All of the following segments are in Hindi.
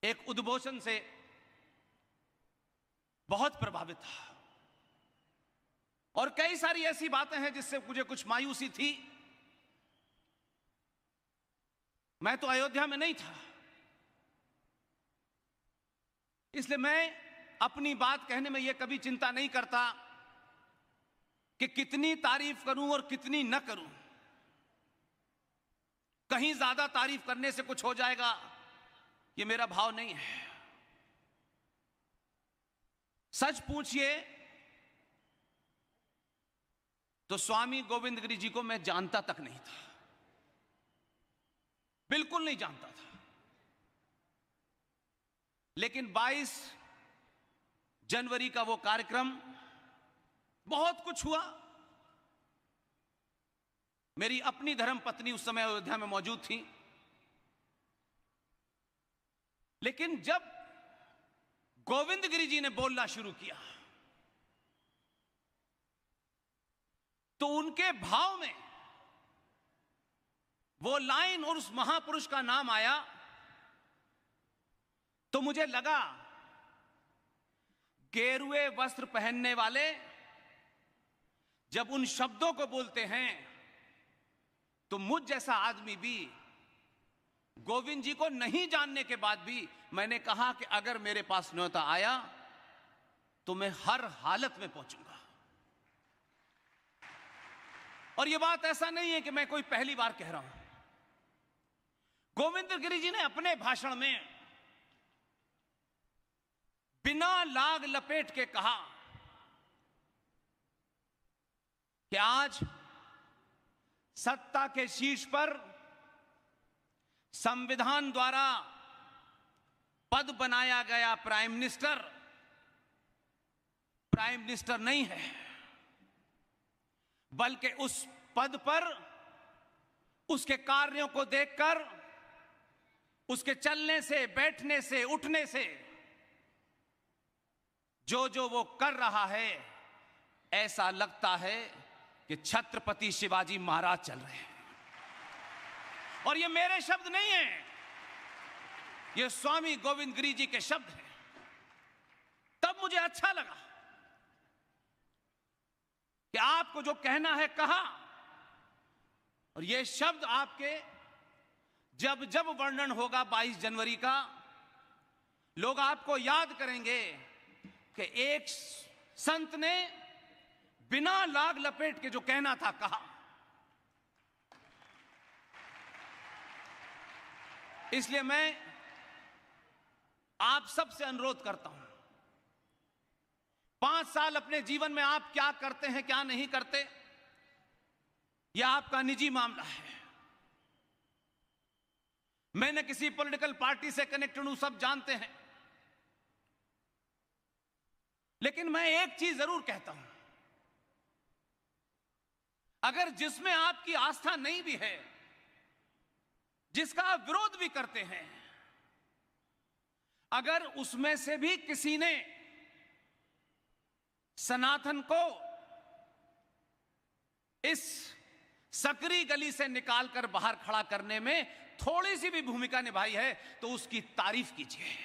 एक उद्बोधन से बहुत प्रभावित था और कई सारी ऐसी बातें हैं जिससे मुझे कुछ मायूसी थी। मैं तो अयोध्या में नहीं था, इसलिए मैं अपनी बात कहने में यह कभी चिंता नहीं करता कि कितनी तारीफ करूं और कितनी न करूं। कहीं ज्यादा तारीफ करने से कुछ हो जाएगा, ये मेरा भाव नहीं है। सच पूछिए तो स्वामी गोविंद गिरि जी को मैं जानता तक नहीं था, बिल्कुल नहीं जानता था। लेकिन 22 जनवरी का वो कार्यक्रम, बहुत कुछ हुआ। मेरी अपनी धर्म पत्नी उस समय अयोध्या में मौजूद थी, लेकिन जब गोविंद गिरि जी ने बोलना शुरू किया तो उनके भाव में वो लाइन और उस महापुरुष का नाम आया तो मुझे लगा गेरुए वस्त्र पहनने वाले जब उन शब्दों को बोलते हैं तो मुझ जैसा आदमी भी गोविंद जी को नहीं जानने के बाद भी मैंने कहा कि अगर मेरे पास न्योता आया तो मैं हर हालत में पहुंचूंगा। और यह बात ऐसा नहीं है कि मैं कोई पहली बार कह रहा हूं। गोविंद गिरि जी ने अपने भाषण में बिना लाग लपेट के कहा कि आज सत्ता के शीर्ष पर संविधान द्वारा पद बनाया गया प्राइम मिनिस्टर नहीं है, बल्कि उस पद पर उसके कार्यों को देखकर, उसके चलने से, बैठने से, उठने से जो वो कर रहा है, ऐसा लगता है कि छत्रपति शिवाजी महाराज चल रहे हैं। और ये मेरे शब्द नहीं हैं, ये स्वामी गोविंद गिरि जी के शब्द हैं। तब मुझे अच्छा लगा कि आपको जो कहना है कहा, और ये शब्द आपके जब जब वर्णन होगा 22 जनवरी का, लोग आपको याद करेंगे कि एक संत ने बिना लाग लपेट के जो कहना था कहा। इसलिए मैं आप सबसे अनुरोध करता हूं, 5 साल अपने जीवन में आप क्या करते हैं, क्या नहीं करते, यह आपका निजी मामला है। मैं न किसी पॉलिटिकल पार्टी से कनेक्टेड हूं, सब जानते हैं। लेकिन मैं एक चीज जरूर कहता हूं, अगर जिसमें आपकी आस्था नहीं भी है, जिसका आप विरोध भी करते हैं, अगर उसमें से भी किसी ने सनातन को इस सकरी गली से निकालकर बाहर खड़ा करने में थोड़ी सी भी भूमिका निभाई है तो उसकी तारीफ कीजिए।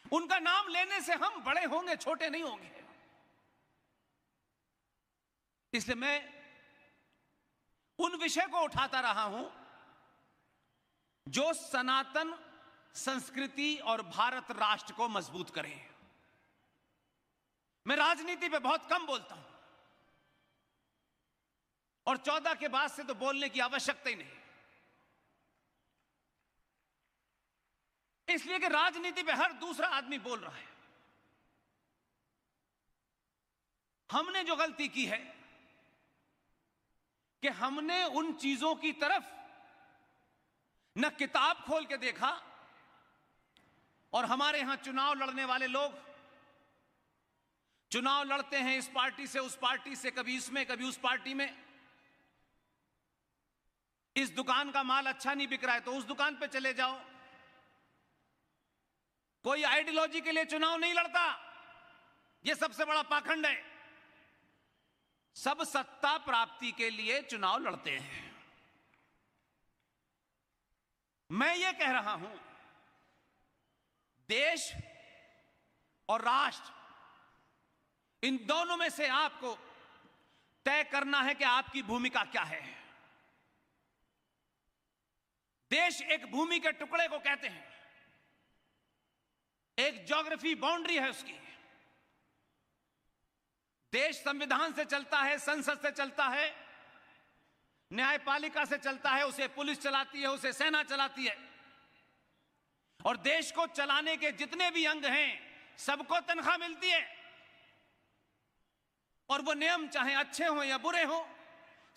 उनका नाम लेने से हम बड़े होंगे, छोटे नहीं होंगे। इसलिए मैं उन विषय को उठाता रहा हूं जो सनातन संस्कृति और भारत राष्ट्र को मजबूत करें। मैं राजनीति पे बहुत कम बोलता हूं और 14 के बाद से तो बोलने की आवश्यकता ही नहीं, इसलिए कि राजनीति पे हर दूसरा आदमी बोल रहा है। हमने जो गलती की है कि हमने उन चीजों की तरफ न किताब खोल के देखा, और हमारे यहां चुनाव लड़ने वाले लोग चुनाव लड़ते हैं इस पार्टी से, उस पार्टी से, कभी इसमें कभी उस पार्टी में। इस दुकान का माल अच्छा नहीं बिक रहा है तो उस दुकान पे चले जाओ। कोई आइडियोलॉजी के लिए चुनाव नहीं लड़ता, यह सबसे बड़ा पाखंड है। सब सत्ता प्राप्ति के लिए चुनाव लड़ते हैं। मैं ये कह रहा हूं, देश और राष्ट्र इन दोनों में से आपको तय करना है कि आपकी भूमिका क्या है। देश एक भूमि के टुकड़े को कहते हैं, एक ज्योग्राफी बाउंड्री है उसकी। देश संविधान से चलता है, संसद से चलता है, न्यायपालिका से चलता है, उसे पुलिस चलाती है, उसे सेना चलाती है। और देश को चलाने के जितने भी अंग हैं सबको तनख्वाह मिलती है। और वो नियम चाहे अच्छे हो या बुरे हो,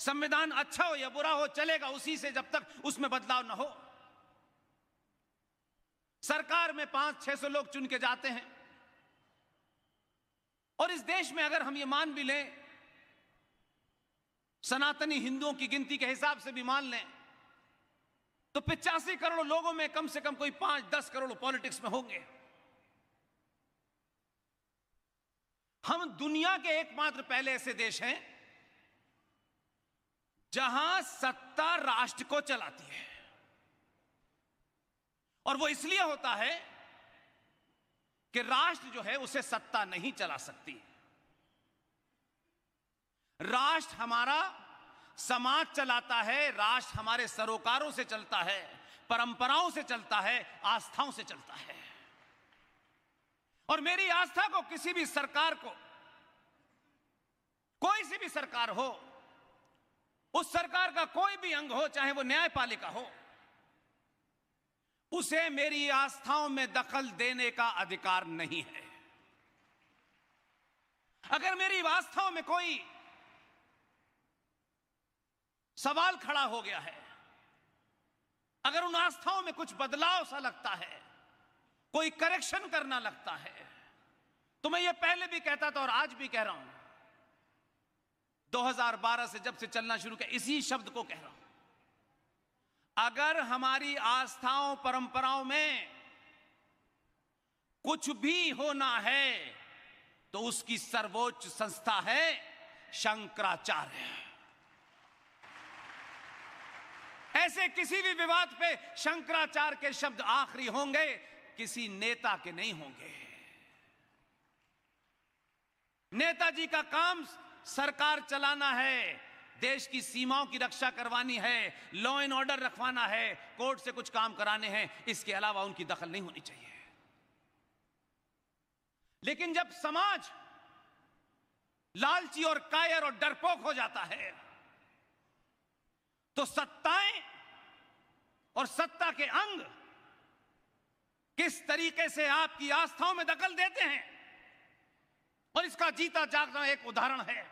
संविधान अच्छा हो या बुरा हो, चलेगा उसी से जब तक उसमें बदलाव ना हो। सरकार में 500-600 लोग चुन के जाते हैं। और इस देश में अगर हम ये मान भी लें, सनातनी हिंदुओं की गिनती के हिसाब से भी मान लें, तो 85 करोड़ लोगों में कम से कम कोई 5-10 करोड़ पॉलिटिक्स में होंगे। हम दुनिया के एकमात्र पहले ऐसे देश हैं जहां सत्ता राष्ट्र को चलाती है। और वो इसलिए होता है कि राष्ट्र जो है उसे सत्ता नहीं चला सकती। राष्ट्र हमारा समाज चलाता है, राष्ट्र हमारे सरोकारों से चलता है, परंपराओं से चलता है, आस्थाओं से चलता है। और मेरी आस्था को किसी भी सरकार को, कोई सी भी सरकार हो, उस सरकार का कोई भी अंग हो, चाहे वो न्यायपालिका हो, उसे मेरी आस्थाओं में दखल देने का अधिकार नहीं है। अगर मेरी आस्थाओं में कोई सवाल खड़ा हो गया है, अगर उन आस्थाओं में कुछ बदलाव सा लगता है, कोई करेक्शन करना लगता है, तो मैं ये पहले भी कहता था और आज भी कह रहा हूं, 2012 से जब से चलना शुरू किया इसी शब्द को कह रहा हूं। अगर हमारी आस्थाओं परंपराओं में कुछ भी होना है तो उसकी सर्वोच्च संस्था है शंकराचार्य। ऐसे किसी भी विवाद पे शंकराचार्य के शब्द आखिरी होंगे, किसी नेता के नहीं होंगे। नेताजी का काम सरकार चलाना है, देश की सीमाओं की रक्षा करवानी है, लॉ एंड ऑर्डर रखवाना है, कोर्ट से कुछ काम कराने हैं, इसके अलावा उनकी दखल नहीं होनी चाहिए। लेकिन जब समाज लालची और कायर और डरपोक हो जाता है, तो सत्ताएं और सत्ता के अंग किस तरीके से आपकी आस्थाओं में दखल देते हैं, और इसका जीता जागता एक उदाहरण है।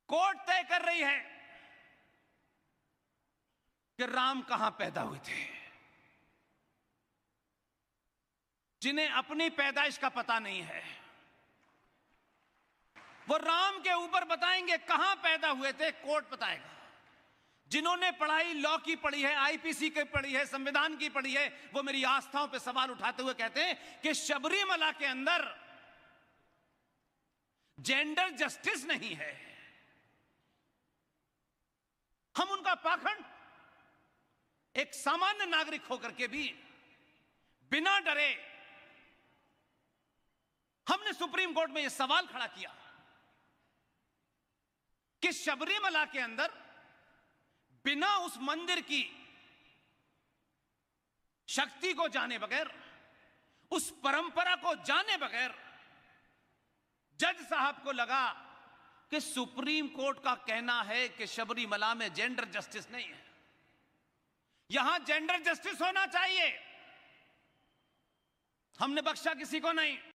कोर्ट तय कर रही है कि राम कहां पैदा हुए थे। जिन्हें अपनी पैदाइश का पता नहीं है, वो राम के ऊपर बताएंगे कहां पैदा हुए थे, कोर्ट बताएगा। जिन्होंने पढ़ाई लॉ की पढ़ी है, आईपीसी की पढ़ी है, संविधान की पढ़ी है, वो मेरी आस्थाओं पे सवाल उठाते हुए कहते हैं कि शबरीमला के अंदर जेंडर जस्टिस नहीं है। हम उनका पाखंड एक सामान्य नागरिक होकर के भी बिना डरे हमने सुप्रीम कोर्ट में यह सवाल खड़ा किया कि शबरीमला के अंदर बिना उस मंदिर की शक्ति को जाने बगैर, उस परंपरा को जाने बगैर, जज साहब को लगा कि सुप्रीम कोर्ट का कहना है कि शबरीमला में जेंडर जस्टिस नहीं है, यहां जेंडर जस्टिस होना चाहिए। हमने बख्शा किसी को नहीं।